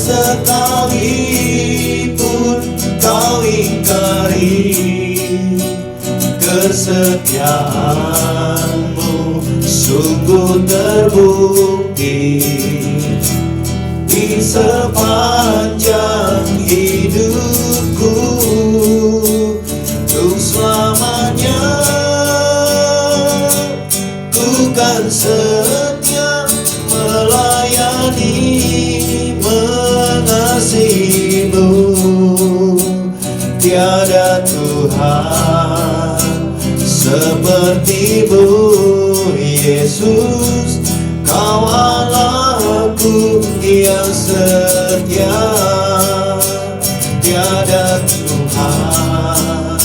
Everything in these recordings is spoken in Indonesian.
sekalipun kau ingkari, kesetiaanmu sungguh terbukti di sepanjang hidupku. Untuk selamanya ku kan setia melayani, mengasihimu. Tiada Tuhan sepertimu, Yesus. Kau Allahku yang setia. Tiada Tuhan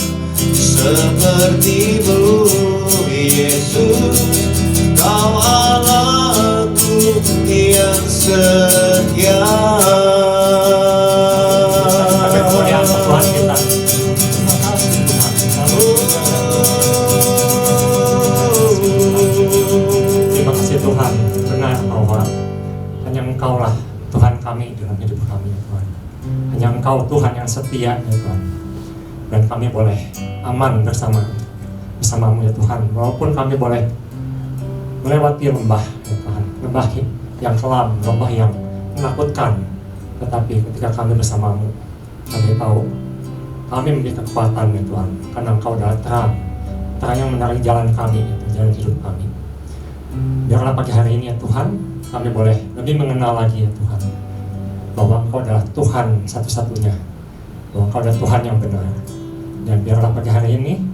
sepertimu, Yesus. Kau Allahku yang setia. Tuhan kita. Terima kasih Tuhan, benar bahwa hanya Engkaulah Tuhan kami dalam hidup kami, Tuhan. Hanya Engkau Tuhan yang setia, ya Tuhan. Dan kami boleh aman bersamamu, ya Tuhan. Walaupun kami boleh melewati lembah, ya Tuhan. Lembah yang kelam, lembah yang menakutkan. Tetapi ketika kami bersamamu, kami tahu kami memiliki kekuatan, ya Tuhan. Karena Engkau adalah terang yang menarik jalan kami, ya, jalan hidup kami. Biarlah pagi hari ini, ya Tuhan, kami boleh lebih mengenal lagi, ya Tuhan, bahwa Engkau adalah Tuhan satu-satunya, bahwa Engkau adalah Tuhan yang benar. Dan biarlah pagi hari ini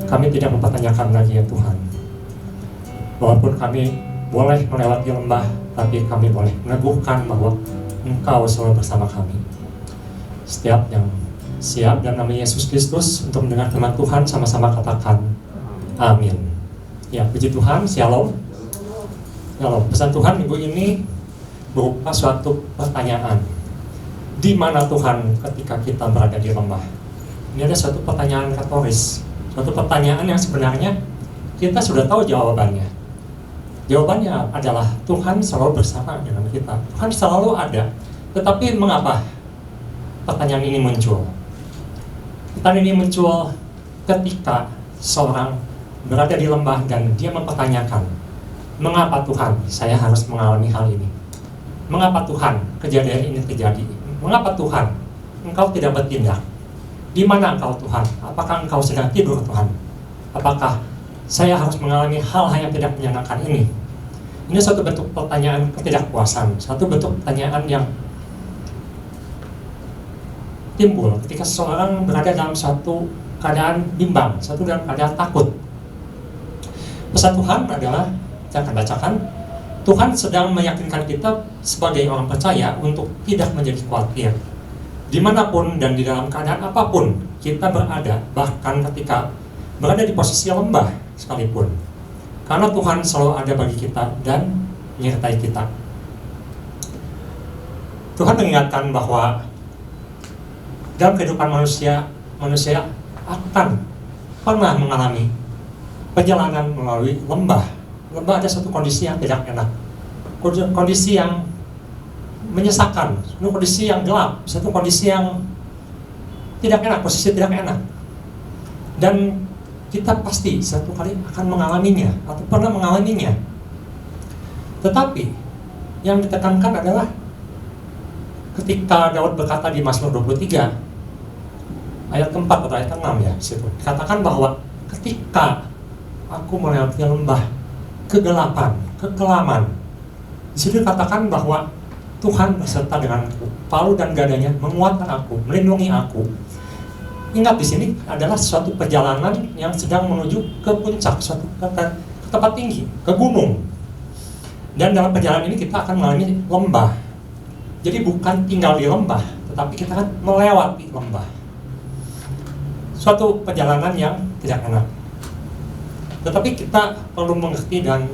kami tidak mempertanyakan lagi, ya Tuhan, walaupun kami boleh melewati lembah, tapi kami boleh meneguhkan bahwa Engkau selalu bersama kami. Setiap yang siap dalam nama Yesus Kristus untuk mendengar firman Tuhan, sama-sama katakan amin. Ya, puji Tuhan, shalom. Shalom. Pesan Tuhan minggu ini berupa suatu pertanyaan. Di mana Tuhan ketika kita berada di lembah? Ini ada suatu pertanyaan retoris, suatu pertanyaan yang sebenarnya kita sudah tahu jawabannya. Jawabannya adalah Tuhan selalu bersama dengan kita. Tuhan selalu ada. Tetapi mengapa pertanyaan ini muncul? Pertanyaan ini muncul ketika seorang berada di lembah dan dia mempertanyakan, mengapa Tuhan saya harus mengalami hal ini? Mengapa Tuhan kejadian ini terjadi? Mengapa Tuhan Engkau tidak bertindak? Di mana Engkau Tuhan? Apakah Engkau sedang tidur Tuhan? Apakah saya harus mengalami hal-hal yang tidak menyenangkan ini? Ini suatu bentuk pertanyaan ketidakpuasan, satu bentuk pertanyaan yang timbul ketika seseorang berada dalam suatu keadaan bimbang, suatu dalam keadaan takut. Pesan Tuhan adalah, saya akan bacakan, Tuhan sedang meyakinkan kita sebagai orang percaya untuk tidak menjadi khawatir. Dimanapun dan di dalam keadaan apapun kita berada, bahkan ketika berada di posisi lembah sekalipun. Karena Tuhan selalu ada bagi kita dan menyertai kita. Tuhan mengingatkan bahwa dalam kehidupan manusia akan pernah mengalami perjalanan melalui lembah. Lembah ada satu kondisi yang tidak enak, kondisi yang menyesakan, satu kondisi yang gelap, satu kondisi yang tidak enak, posisi tidak enak. Dan kita pasti satu kali akan mengalaminya atau pernah mengalaminya. Tetapi yang ditekankan adalah ketika Daud berkata di Mazmur 23 ayat keempat atau ayat ke-6 ya, situ dikatakan bahwa ketika aku melewati lembah kegelapan, kekelaman, di situ dikatakan bahwa Tuhan beserta denganku, palu dan gadanya menguatkan aku, melindungi aku. Ingat, di sini adalah suatu perjalanan yang sedang menuju ke puncak, suatu ke tempat tinggi, ke gunung. Dan dalam perjalanan ini kita akan mengalami lembah. Jadi bukan tinggal di lembah, tetapi kita akan melewati lembah. Suatu perjalanan yang tidak enak. Tetapi kita perlu mengerti dan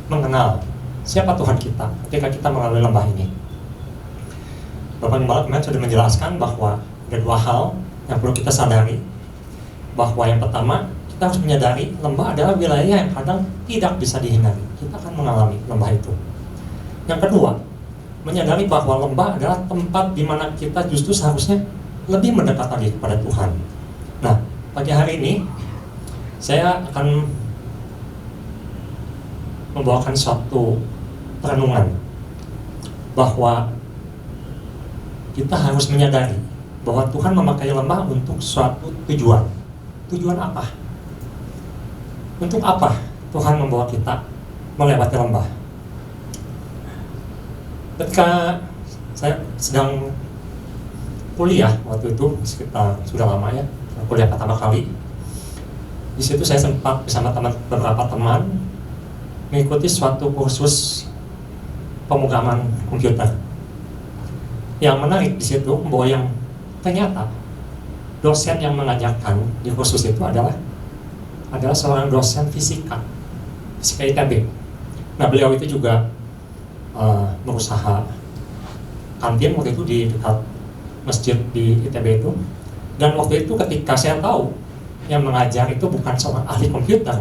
mengenal siapa Tuhan kita ketika kita melalui lembah ini. Bapak Gembala kemarin sudah menjelaskan bahwa ada dua hal yang perlu kita sadari. Bahwa yang pertama, kita harus menyadari lembah adalah wilayah yang kadang tidak bisa dihindari. Kita akan mengalami lembah itu. Yang kedua, menyadari bahwa lembah adalah tempat di mana kita justru seharusnya lebih mendekat lagi kepada Tuhan. Nah, pagi hari ini saya akan membawakan suatu perenungan bahwa kita harus menyadari bahwa Tuhan memakai lembah untuk suatu tujuan. Tujuan apa? Untuk apa Tuhan membawa kita melewati lembah? Ketika saya sedang kuliah waktu itu, sekitar sudah lama ya, kuliah pertama kali. Di situ saya sempat bersama beberapa teman mengikuti suatu kursus pemrograman komputer. Yang menarik di situ bahwa yang ternyata dosen yang mengajarkan di kursus itu adalah seorang dosen fisika ITB. Nah, beliau itu juga berusaha kantin waktu itu di dekat masjid di ITB itu. Dan waktu itu ketika saya tahu yang mengajar itu bukan seorang ahli komputer,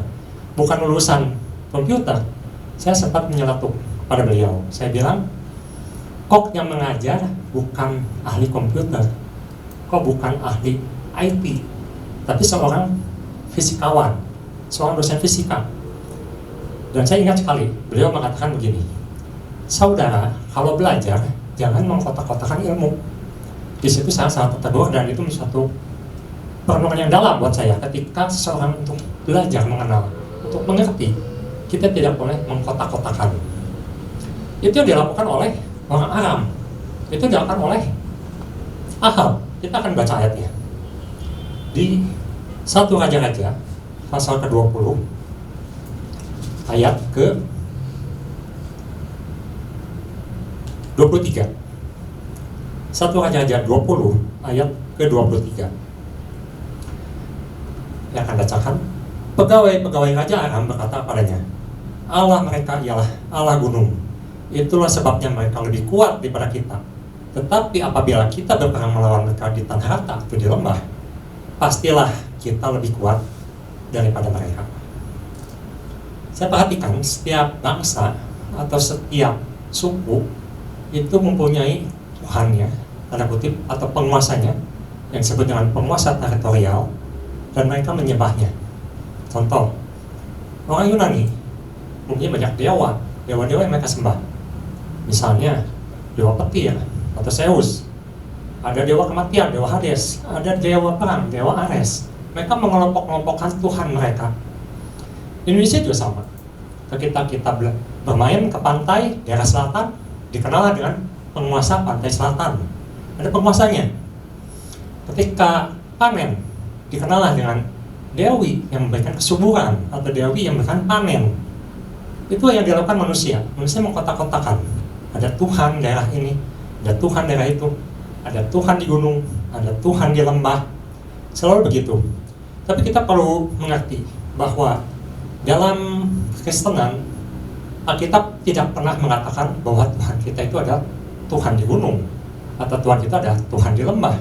bukan lulusan komputer, saya sempat menyeletuk pada beliau. Saya bilang, kok yang mengajar bukan ahli komputer, kok bukan ahli IT, tapi seorang fisikawan, seorang dosen fisika. Dan saya ingat sekali, beliau mengatakan begini, saudara, kalau belajar, jangan mengkotak-kotakan ilmu. Di situ saya sangat tertegur, dan itu suatu perenungan yang dalam buat saya. Ketika seseorang untuk belajar mengenal, untuk mengerti, kita tidak boleh mengkotak-kotakan. Itu yang dilakukan oleh orang Aram. Itu dilakukan oleh Ahab. Kita akan baca ayatnya. Di 1 Raja-Raja, pasal ke-20, ayat ke-23. 1 Raja-Raja 20 ayat ke-23. Yang akan bacakan, pegawai-pegawai Raja Aram berkata padanya, Allah mereka ialah Allah gunung. Itulah sebabnya mereka lebih kuat daripada kita. Tetapi apabila kita berperang melawan mereka di tanah rata atau di lembah, pastilah kita lebih kuat daripada mereka. Saya perhatikan setiap bangsa atau setiap suku itu mempunyai Tuhannya, tanda kutip, atau penguasanya, yang disebut dengan penguasa teritorial, dan mereka menyembahnya. Contoh, orang Yunani mempunyai banyak dewa yang mereka sembah. Misalnya dewa petir atau Zeus, ada dewa kematian, dewa Hades, ada dewa perang, dewa Ares. Mereka mengelompok-kelompokkan Tuhan mereka. Indonesia juga sama. Ketika kita bermain ke pantai daerah selatan, dikenal dengan penguasa pantai selatan, ada penguasanya. Ketika panen, dikenal dengan dewi yang memberikan kesuburan atau dewi yang memberikan panen. Itu yang dilakukan manusia. Manusia mengkotak-kotakan. Ada Tuhan daerah ini, ada Tuhan daerah itu, ada Tuhan di gunung, ada Tuhan di lembah. Selalu begitu. Tapi kita perlu mengerti bahwa dalam Kristenan, Alkitab tidak pernah mengatakan bahwa Tuhan kita itu adalah Tuhan di gunung atau Tuhan kita adalah Tuhan di lembah.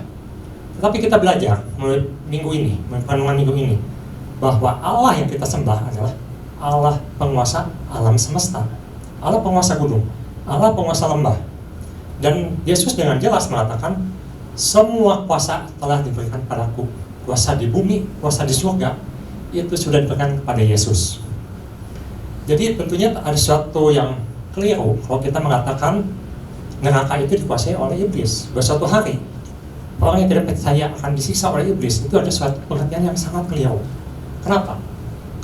Tetapi kita belajar mulai minggu ini, renungan minggu ini, bahwa Allah yang kita sembah adalah Allah penguasa alam semesta, Allah penguasa gunung, Allah penguasa lembah. Dan Yesus dengan jelas mengatakan, semua kuasa telah diberikan padaku. Kuasa di bumi, kuasa di surga, itu sudah diberikan kepada Yesus. Jadi tentunya ada sesuatu yang keliru kalau kita mengatakan neraka itu dikuasai oleh iblis. Suatu hari orang yang tidak percaya akan disiksa oleh iblis, itu ada suatu pengertian yang sangat keliru. Kenapa?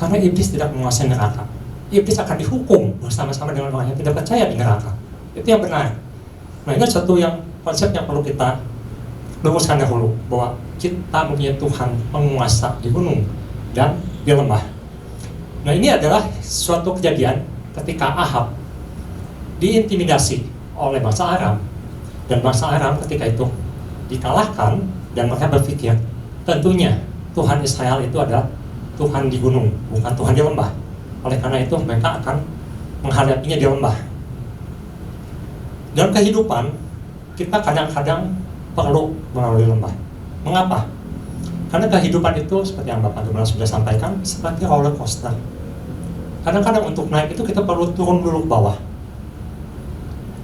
Karena iblis tidak menguasai neraka. Iblis akan dihukum bersama-sama dengan orang yang tidak percaya di neraka. Itu yang benar. Nah, ini satu yang konsep yang perlu kita luruskan dahulu, bahwa kita mempunyai Tuhan penguasa di gunung dan di lembah. Nah, ini adalah suatu kejadian ketika Ahab diintimidasi oleh bangsa Aram, dan bangsa Aram ketika itu dikalahkan, dan mereka berpikir tentunya Tuhan Israel itu adalah Tuhan di gunung, bukan Tuhan di lembah. Oleh karena itu mereka akan menghadapinya di lembah. Dalam kehidupan kita kadang-kadang perlu melalui lembah. Mengapa? Karena kehidupan itu seperti yang Bapak Gembala sudah sampaikan, seperti roller coaster. Kadang-kadang untuk naik itu kita perlu turun dulu ke bawah.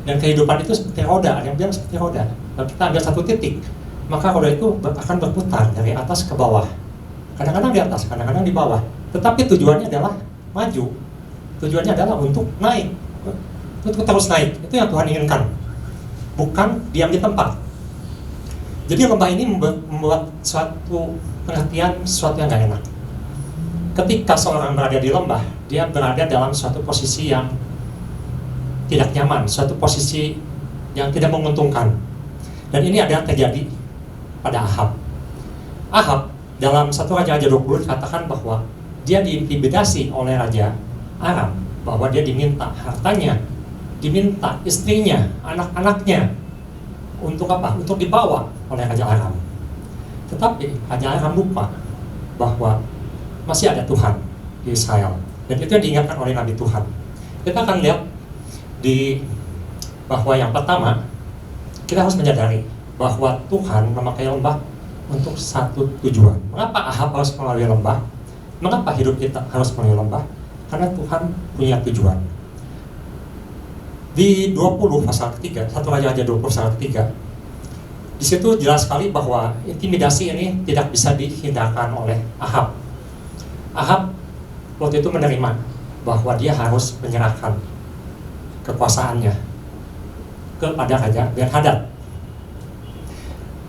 Dan kehidupan itu seperti roda, ada yang bilang seperti roda. Kalau kita ambil satu titik, maka roda itu akan berputar dari atas ke bawah. Kadang-kadang di atas, kadang-kadang di bawah. Tetapi tujuannya adalah maju. Tujuannya adalah untuk naik. Untuk terus naik. Itu yang Tuhan inginkan. Bukan diam di tempat. Jadi lembah ini membuat suatu pengertian, sesuatu yang gak enak. Ketika seorang berada di lembah, dia berada dalam suatu posisi yang tidak nyaman, suatu posisi yang tidak menguntungkan. Dan ini ada terjadi pada Ahab. Ahab dalam 1 Raja-Raja 20 dikatakan bahwa dia diintimidasi oleh Raja Aram, bahwa dia diminta hartanya, diminta istrinya, anak-anaknya untuk apa? Untuk dibawa oleh Raja Aram. Tetapi Raja Aram lupa bahwa masih ada Tuhan di Israel. Dan itu yang diingatkan oleh Nabi Tuhan. Kita akan lihat bahwa yang pertama, kita harus menyadari bahwa Tuhan memakai lembah untuk satu tujuan. Mengapa Ahab harus melalui lembah? Mengapa hidup kita harus melalui lembah? Karena Tuhan punya tujuan. Di 20 pasal ketiga, 1 Raja-Raja 20 pasal ketiga, di situ jelas sekali bahwa intimidasi ini tidak bisa dihindarkan oleh Ahab. Ahab waktu itu menerima bahwa dia harus menyerahkan kekuasaannya kepada Raja Ben-Hadad.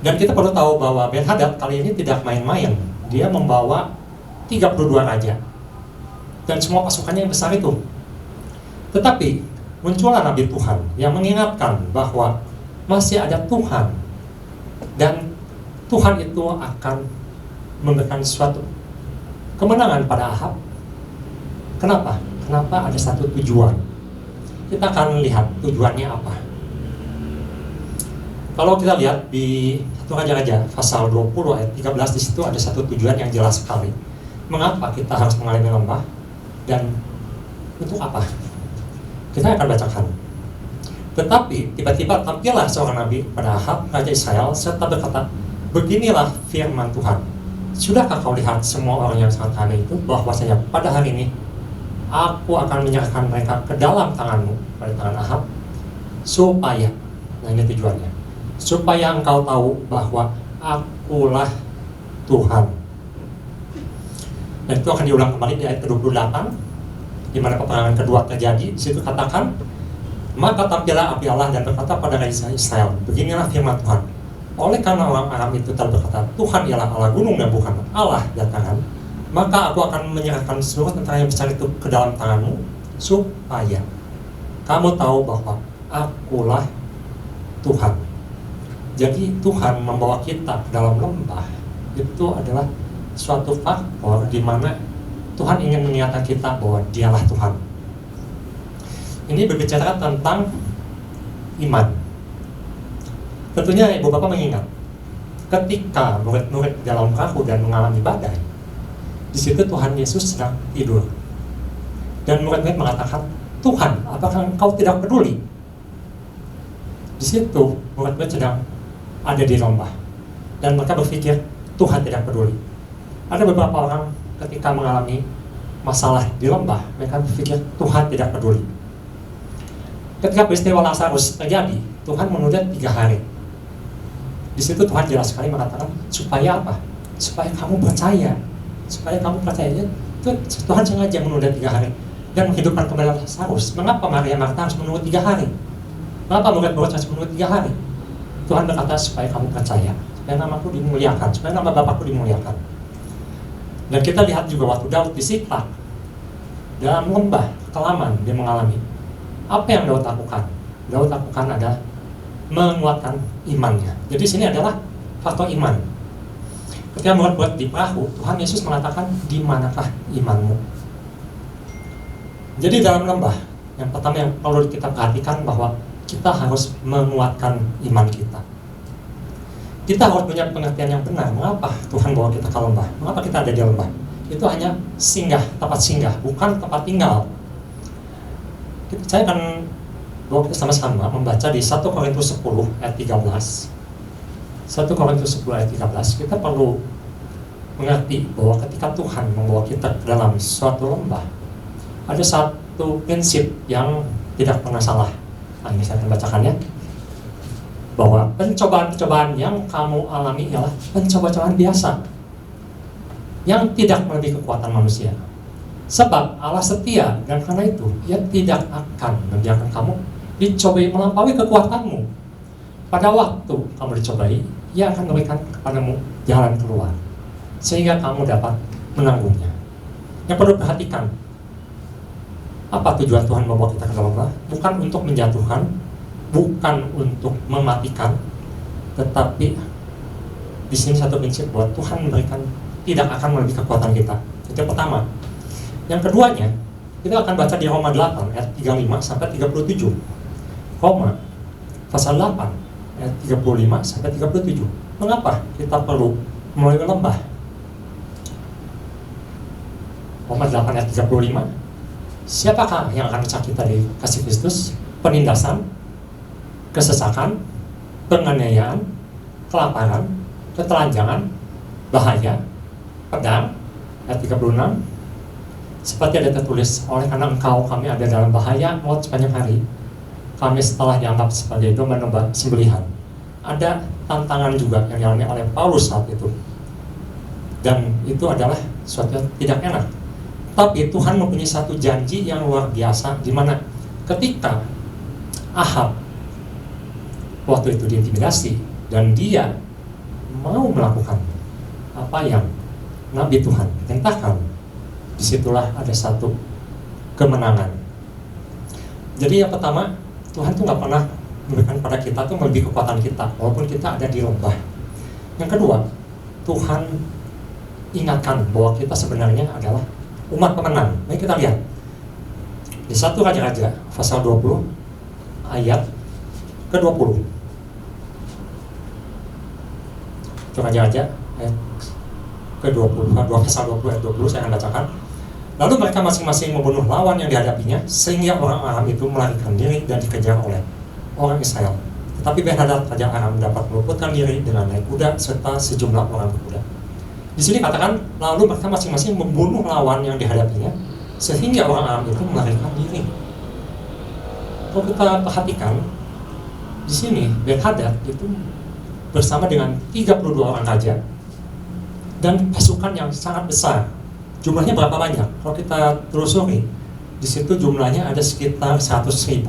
Dan kita perlu tahu bahwa Ben-Hadad kali ini tidak main-main. Dia membawa 32 raja dan semua pasukannya yang besar itu. Tetapi muncullah Nabi Tuhan yang mengingatkan bahwa masih ada Tuhan, dan Tuhan itu akan memberikan suatu kemenangan pada Ahab. Kenapa? Kenapa? Ada satu tujuan. Kita akan lihat tujuannya apa. Kalau kita lihat di 1 Raja-Raja pasal 20 ayat 13, di situ ada satu tujuan yang jelas sekali. Mengapa kita harus mengalami lembah dan untuk apa? Kita akan bacakan. Tetapi tiba-tiba tampillah seorang nabi pada Ahab, Raja Israel, serta berkata, beginilah firman Tuhan. Sudahkah kau lihat semua orang yang sangat aneh itu, bahwasanya pada hari ini aku akan menyerahkan mereka ke dalam tanganmu, pada tangan Ahab, supaya, nah ini tujuannya, supaya engkau tahu bahwa akulah Tuhan. Dan itu akan diulang kembali di ayat ke-28, di mana peperangan kedua terjadi. Di situ katakan, maka tampillah api Allah dan berkata pada Raja Israel, beginilah firman Tuhan. Oleh karena orang Aram itu telah berkata, Tuhan ialah Allah gunung dan bukan Allah dataran, maka aku akan menyerahkan seluruh tentara yang besar itu ke dalam tanganmu, supaya kamu tahu bahwa akulah Tuhan. Jadi Tuhan membawa kita ke dalam lembah, itu adalah suatu faktor di mana Tuhan ingin mengingatkan kita bahwa Dialah Tuhan. Ini berbicara tentang iman. Tentunya Ibu Bapak mengingat, ketika murid-murid dalam perahu dan mengalami badai, di situ Tuhan Yesus sedang tidur. Dan murid-murid mengatakan, Tuhan, apakah Engkau tidak peduli? Di situ murid-murid sedang ada di lembah, dan mereka berpikir Tuhan tidak peduli. Ada beberapa orang ketika mengalami masalah di lembah, mereka berpikir Tuhan tidak peduli. Ketika peristiwa Lazarus terjadi, Tuhan menunda 3 hari. Di situ Tuhan jelas sekali mengatakan, supaya apa? Supaya kamu percaya. Supaya kamu percaya. Itu Tuhan sengaja menunda 3 hari dan menghidupkan kembali Lazarus. Mengapa Maria Martha harus menunggu 3 hari? Mengapa murid-murid harus menunggu 3 hari? Tuhan berkata supaya kamu percaya, supaya namaku dimuliakan, supaya nama Bapakku dimuliakan. Dan kita lihat juga waktu Daud di Siklag, dalam lembah kelaman dia mengalami. Apa yang Daud lakukan? Daud lakukan adalah menguatkan imannya. Jadi sini adalah faktor iman. Ketika murid-murid di perahu, Tuhan Yesus mengatakan, di manakah imanmu? Jadi dalam lembah, yang pertama yang perlu kita perhatikan bahwa kita harus menguatkan iman kita. Kita harus punya pengertian yang benar. Mengapa Tuhan bawa kita ke lembah? Mengapa kita ada di lembah? Itu hanya singgah, tempat singgah, bukan tempat tinggal. Saya akan bawa kita sama-sama membaca di 1 Korintus 10 ayat 13. 1 Korintus 10 ayat 13, kita perlu mengerti bahwa ketika Tuhan membawa kita ke dalam suatu lembah, ada satu prinsip yang tidak pernah salah. Nah, ini saya akan bacakannya. Bahwa pencobaan-pencobaan yang kamu alami ialah pencobaan biasa yang tidak melebihi kekuatan manusia. Sebab Allah setia, dan karena itu Ia tidak akan membiarkan kamu dicobai melampaui kekuatanmu. Pada waktu kamu dicobai, Ia akan memberikan kepadamu jalan keluar sehingga kamu dapat menanggungnya. Yang perlu perhatikan, apa tujuan Tuhan membawa kita ke dalam lembah? Bukan untuk menjatuhkan, bukan untuk mematikan, tetapi di sini satu prinsip bahwa Tuhan memberikan tidak akan melebihi kekuatan kita. Itu yang pertama. Yang keduanya, kita akan baca di Roma 8 ayat 35 sampai 37. Roma pasal 8 ayat 35 sampai 37. Mengapa kita perlu melalui lembah? Roma 8 ayat 35. Siapakah yang akan pecah kita dari kasih Kristus? Penindasan, kesesakan, penganiayaan, kelaparan, ketelanjangan, bahaya, pedang. Ayat 36. Seperti ada tertulis, oleh karena engkau kami ada dalam bahaya maut sepanjang hari, kami setelah dianggap sebagai domba-domba sembelihan. Ada tantangan juga yang dialami oleh Paulus saat itu, dan itu adalah suatu yang tidak enak. Tapi Tuhan mempunyai satu janji yang luar biasa, di mana ketika Ahab waktu itu diintimidasi dan dia mau melakukan apa yang Nabi Tuhan perintahkan, disitulah ada satu kemenangan. Jadi yang pertama, Tuhan tuh nggak pernah memberikan pada kita tuh melebihi kekuatan kita, walaupun kita ada di lembah. Yang kedua, Tuhan ingatkan bahwa kita sebenarnya adalah umat pemenang. Mari kita lihat di 1 Raja-Raja pasal 20 ayat ke-20. 1 Raja-Raja ayat ke-20, pasal 20 ayat 20 saya akan bacakan. Lalu mereka masing-masing membunuh lawan yang dihadapinya, sehingga orang Aram itu melarikan diri dan dikejar oleh orang Israel. Tetapi Ben-Hadad raja Aram dapat meluputkan diri dengan naik kuda serta sejumlah orang berkuda. Di sini katakan, lalu mereka masing-masing membunuh lawan yang dihadapinya, sehingga orang Aram itu melarikan diri. Kalau kita perhatikan, di sini Ben-Hadad itu bersama dengan 32 orang raja dan pasukan yang sangat besar. Jumlahnya berapa banyak? Kalau kita telusuri, di situ jumlahnya ada sekitar 100.000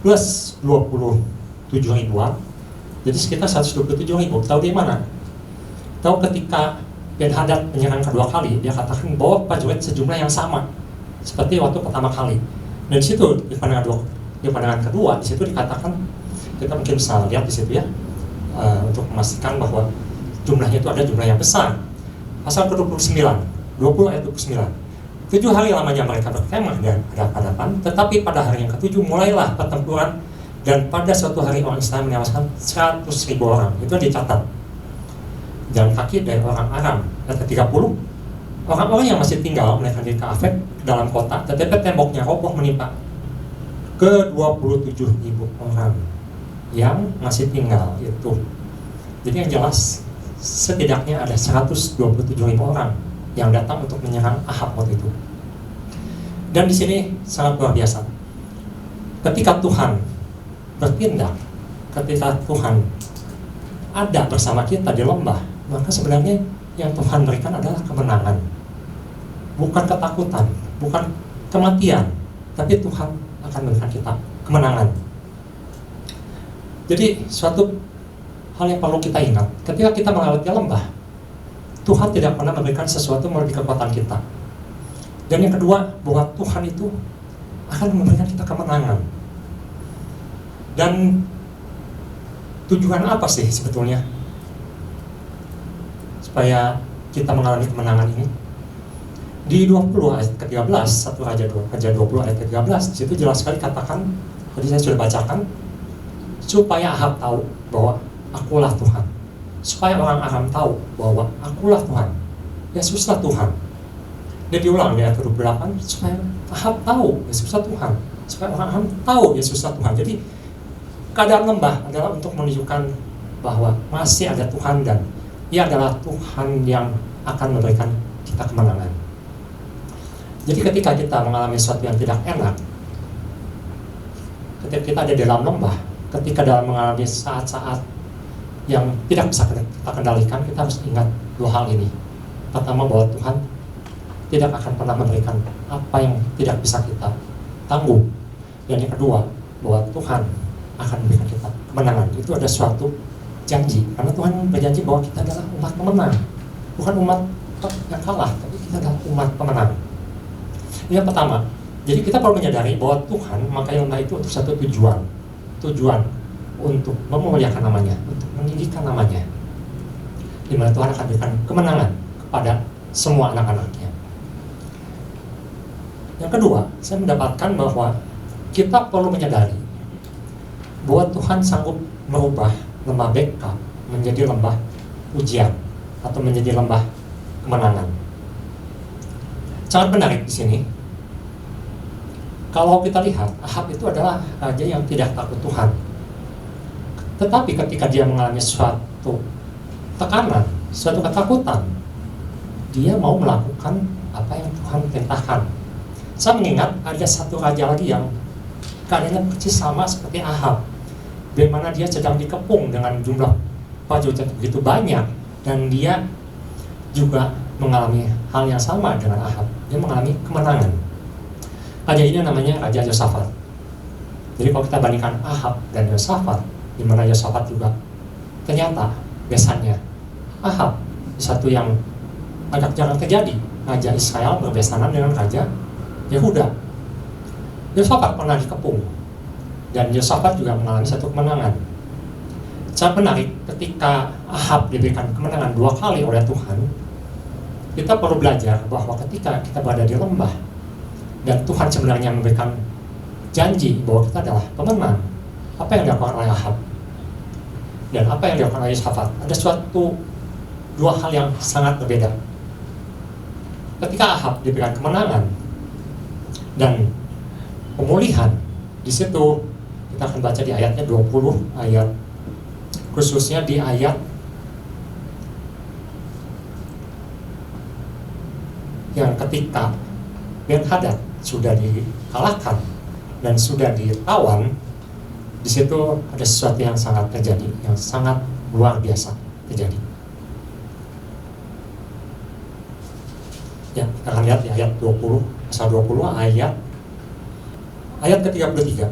plus 27 ribuan, jadi sekitar 127.000. Tahu di mana? Tahu ketika Ben-Hadad menyerang kedua kali, dia katakan bahwa prajurit sejumlah yang sama seperti waktu pertama kali. Dan di situ di pandangan kedua, di situ dikatakan, kita mungkin bisa lihat di situ ya, untuk memastikan bahwa jumlahnya itu ada jumlah yang besar. Pasal ke-29, 20 ayat 29. 7 hari lamanya mereka berkemah dan hadap-hadapan, tetapi pada hari yang ke-7 mulailah pertempuran, dan pada suatu hari orang Israel menewaskan 100.000 orang. Itu dicatat. Jalan kaki dari orang Aram. Ayat ke-30, orang-orang yang masih tinggal menaikkan diri ke Afek, ke dalam kota, tetapi temboknya roboh menimpa ke-27.000 orang yang masih tinggal itu. Jadi yang jelas, setidaknya ada 127.000 orang yang datang untuk menyerang Ahab waktu itu. Dan di sini sangat luar biasa. Ketika Tuhan bertindak, ketika Tuhan ada bersama kita di lembah, maka sebenarnya yang Tuhan berikan adalah kemenangan. Bukan ketakutan, bukan kematian, tapi Tuhan akan memberikan kita kemenangan. Jadi suatu hal yang perlu kita ingat, ketika kita melewati lembah, Tuhan tidak pernah memberikan sesuatu melebihi kekuatan kita. Dan yang kedua, bahwa Tuhan itu akan memberikan kita kemenangan. Dan tujuan apa sih sebetulnya supaya kita mengalami kemenangan ini? Di 20 ayat ke-13, 1 Raja 20 ayat ke-13, di situ jelas sekali katakan, tadi saya sudah bacakan, supaya Ahab tahu bahwa akulah Tuhan. Supaya orang Aram tahu bahwa akulah Tuhan, Yesuslah Tuhan. Dan diulang di ayat ke-28, supaya Ahab tahu Yesuslah Tuhan, supaya orang Aram tahu Yesuslah Tuhan. Jadi keadaan lembah adalah untuk menunjukkan bahwa masih ada Tuhan, dan Ia adalah Tuhan yang akan memberikan kita kemenangan. Jadi ketika kita mengalami sesuatu yang tidak enak, ketika kita ada di dalam lembah, ketika dalam mengalami saat-saat yang tidak bisa kita kendalikan, kita harus ingat dua hal ini. Pertama, bahwa Tuhan tidak akan pernah memberikan apa yang tidak bisa kita tanggung. Dan yang kedua, bahwa Tuhan akan memberikan kita kemenangan. Itu ada suatu janji, karena Tuhan berjanji bahwa kita adalah umat pemenang, bukan umat yang kalah, tapi kita adalah umat pemenang. Ini yang pertama. Jadi kita perlu menyadari bahwa Tuhan memakai lembah itu untuk satu tujuan untuk memuliakan namanya, untuk meninggikan namanya, di mana Tuhan akan berikan kemenangan kepada semua anak-anaknya. Yang kedua, saya mendapatkan bahwa kita perlu menyadari bahwa Tuhan sanggup merubah lembah Beka menjadi lembah ujian atau menjadi lembah kemenangan. Sangat menarik di sini. Kalau kita lihat, Ahab itu adalah raja yang tidak takut Tuhan. Tetapi ketika dia mengalami suatu tekanan, suatu ketakutan, dia mau melakukan apa yang Tuhan perintahkan. Saya mengingat ada satu raja lagi yang keadaannya persis sama seperti Ahab, di mana dia sedang dikepung dengan jumlah prajurit begitu banyak, dan dia juga mengalami hal yang sama dengan Ahab. Dia mengalami kemenangan. Raja ini namanya Raja Yosafat. Jadi kalau kita bandingkan Ahab dan Yosafat, di mana Yosafat juga ternyata besannya Ahab, satu yang agak jarang terjadi. Raja Israel berbesanan dengan Raja Yehuda. Yosafat pernah dikepung, dan Yosafat juga mengalami satu kemenangan. Sangat menarik, ketika Ahab diberikan kemenangan 2 kali oleh Tuhan, kita perlu belajar bahwa ketika kita berada di lembah dan Tuhan sebenarnya memberikan janji bahwa kita adalah pemenang, apa yang dilakukan oleh Ahab dan apa yang dilakukan oleh Yosafat, ada suatu 2 hal yang sangat berbeda. Ketika Ahab diberikan kemenangan dan pemulihan, di situ kita akan baca di ayatnya 20, ayat khususnya di ayat yang ketika Ben-Hadad sudah dikalahkan dan sudah ditawan, di situ ada sesuatu yang sangat terjadi, yang sangat luar biasa terjadi. Ya, kita akan lihat di ayat 20, pasal 20 ayat ke-33.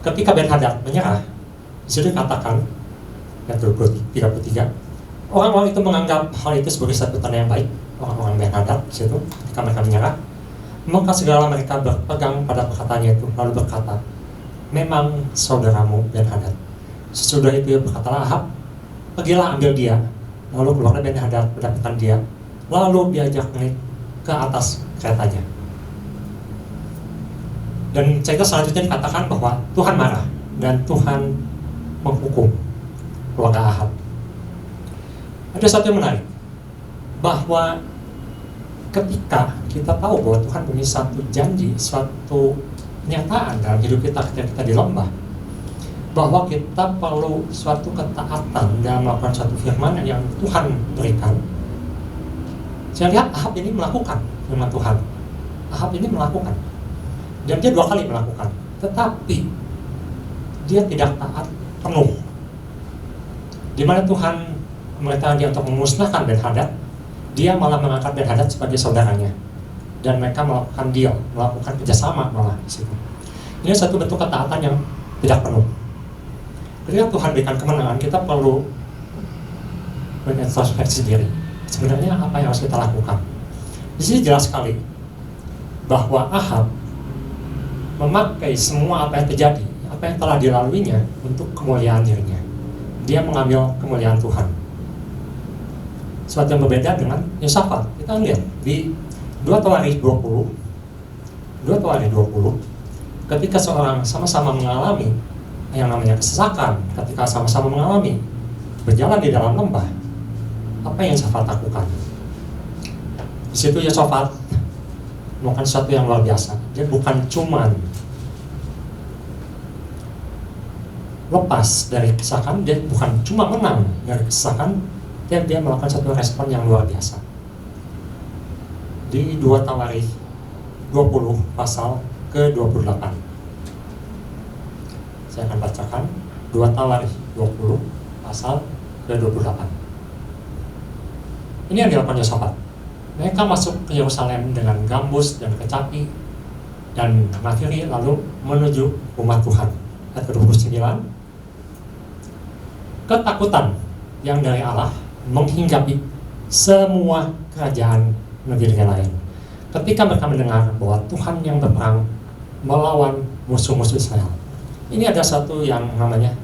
Ketika Ben-Hadad menyerah, di situ dikatakan ayat 33, orang-orang itu menganggap hal itu sebagai satu tanda yang baik. Orang-orang Ben-Hadad di situ ketika mereka menyerah, maka segala mereka berpegang pada perkataannya itu, lalu berkata, memang saudaramu Ben-Hadad. Sesudah itu berkatalah Ahab, pergilah ambil dia. Lalu keluarlah Ben-Hadad mendapatkan dia, lalu diajak naik ke atas keretanya. Dan cerita selanjutnya dikatakan bahwa Tuhan marah dan Tuhan menghukum keluarga Ahab. Ada satu yang menarik, bahwa ketika kita tahu bahwa Tuhan punya satu janji, suatu kenyataan dalam hidup kita ketika kita di lembah, bahwa kita perlu suatu ketaatan dalam melakukan suatu firman yang Tuhan berikan. Saya lihat Ahab ini melakukan firman Tuhan. Ahab ini melakukan, dan dia 2 kali melakukan, tetapi dia tidak taat penuh. Di mana Tuhan memerintahkan dia untuk memusnahkan Ben-Hadad, dia malah mengangkat Ben-Hadad sebagai saudaranya, dan mereka melakukan deal, melakukan kerjasama malah di situ. Ini satu bentuk ketaatan yang tidak penuh. Ketika Tuhan berikan kemenangan, kita perlu mengintrospeksi diri. Sebenarnya apa yang harus kita lakukan? Di sini jelas sekali bahwa Ahab memakai semua apa yang terjadi, apa yang telah dilaluinya untuk kemuliaan dirinya. Dia mengambil kemuliaan Tuhan. Suatu yang berbeda dengan Yosafat. Kita lihat di 2 Tawarikh 20, ketika seorang sama-sama mengalami yang namanya kesesakan, ketika sama-sama mengalami berjalan di dalam lembah, apa yang Yosafat lakukan? Di situ Yosafat melakukan sesuatu yang luar biasa. Dia bukan cuman lepas dari kesesakan, dia bukan cuma menang dari kesesakan, dia melakukan satu respon yang luar biasa. Di 2 Tawarikh 20 pasal ke-28. Saya akan bacakan 2 Tawarikh 20 pasal ke-28. Ini yang dilakukan Yosafat. Mereka masuk ke Yerusalem dengan gambus dan kecapi dan mengakhiri lalu menuju rumah Tuhan. Ayat ke-29, ketakutan yang dari Allah menghinggapi semua kerajaan negeri lain ketika mereka mendengar bahwa Tuhan yang berperang melawan musuh-musuh Israel. Ini ada satu yang namanya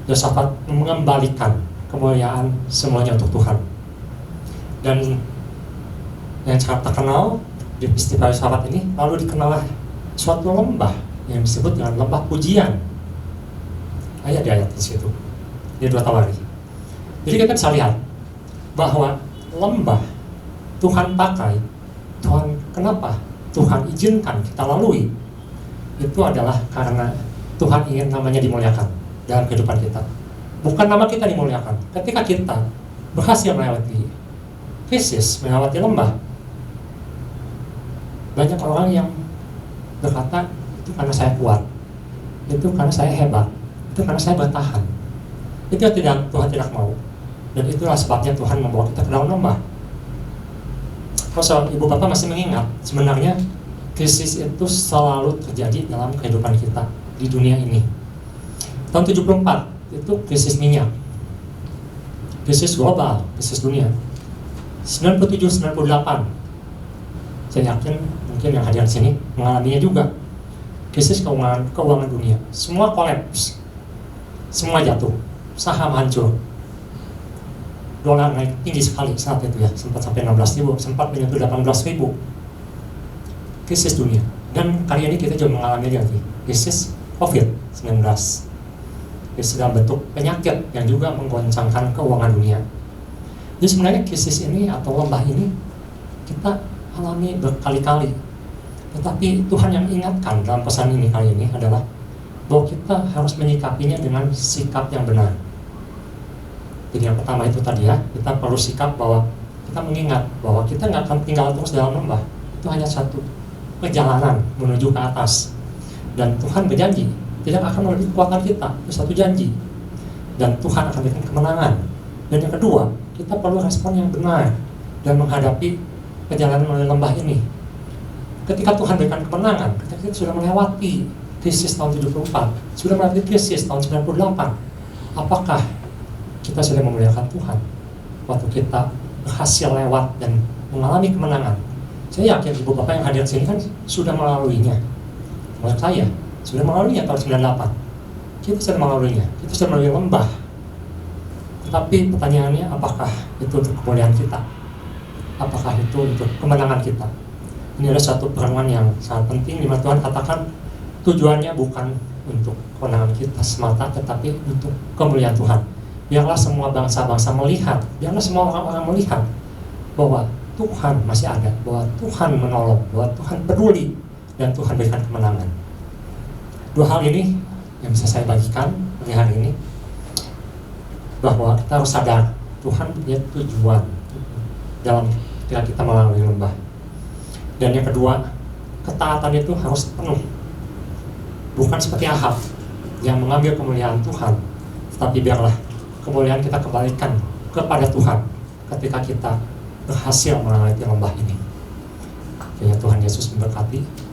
Yosafat mengembalikan kemuliaan semuanya untuk Tuhan. Dan yang sangat terkenal di peristiwa Yosafat ini lalu dikenallah suatu lembah yang disebut dengan lembah pujian. Ada di ayat di situ, di 2 Tawarikh. Jadi kita bisa lihat bahwa lembah Tuhan pakai, kenapa Tuhan izinkan kita lalui, itu adalah karena Tuhan ingin namanya dimuliakan dalam kehidupan kita. Bukan nama kita dimuliakan. Ketika kita berhasil melewati krisis, melewati lembah, banyak orang yang berkata, itu karena saya kuat, itu karena saya hebat, itu karena saya bertahan. Itu yang Tuhan tidak mau. Dan itulah sebabnya Tuhan membawa kita ke dalam lembah. Kalau ibu bapak masih mengingat, sebenarnya krisis itu selalu terjadi dalam kehidupan kita di dunia ini. Tahun 74 itu krisis minyak, krisis global, krisis dunia. 97-98, saya yakin mungkin yang hadir di sini mengalaminya juga. Krisis keuangan dunia, semua kolaps, semua jatuh, saham hancur, dolar naik tinggi sekali saat itu ya, sempat sampai 16.000, sempat menyentuh 18.000. Krisis dunia. Dan kali ini kita juga mengalami lagi krisis COVID-19. Krisis dalam bentuk penyakit yang juga menggoncangkan keuangan dunia. Jadi sebenarnya krisis ini atau lembah ini kita alami berkali-kali. Tetapi Tuhan yang ingatkan dalam pesan ini kali ini adalah bahwa kita harus menyikapinya dengan sikap yang benar. Jadi yang pertama itu tadi ya, kita perlu sikap bahwa kita mengingat bahwa kita nggak akan tinggal terus dalam lembah. Itu hanya satu perjalanan menuju ke atas. Dan Tuhan berjanji tidak akan melebihi kekuatan kita, itu satu janji. Dan Tuhan akan berikan kemenangan. Dan yang kedua, kita perlu respon yang benar dan menghadapi perjalanan melalui lembah ini. Ketika Tuhan berikan kemenangan, ketika kita sudah melewati krisis tahun 74, sudah melewati krisis tahun 98, apakah kita sudah memuliakan Tuhan waktu kita berhasil lewat dan mengalami kemenangan? Saya yakin ibu bapak yang hadir di sini kan sudah melaluinya. Menurut saya sudah melaluinya tahun 98. Kita sudah melaluinya, kita sudah melalui lembah. Tetapi pertanyaannya, apakah itu untuk kemuliaan kita? Apakah itu untuk kemenangan kita? Ini adalah suatu perenungan yang sangat penting, di mana Tuhan katakan tujuannya bukan untuk kemenangan kita semata, tetapi untuk kemuliaan Tuhan. Biarlah semua bangsa-bangsa melihat, biarlah semua orang-orang melihat bahwa Tuhan masih ada, bahwa Tuhan menolong, bahwa Tuhan peduli, dan Tuhan berikan kemenangan. Dua hal ini yang bisa saya bagikan di hari ini, bahwa kita harus sadar Tuhan punya tujuan dalam ketika kita melalui lembah. Dan yang kedua, ketaatan itu harus penuh. Bukan seperti Ahab yang mengambil kemuliaan Tuhan, tetapi biarlah kemuliaan kita kembalikan kepada Tuhan ketika kita berhasil melewati lembah ini. Kiranya Tuhan Yesus memberkati.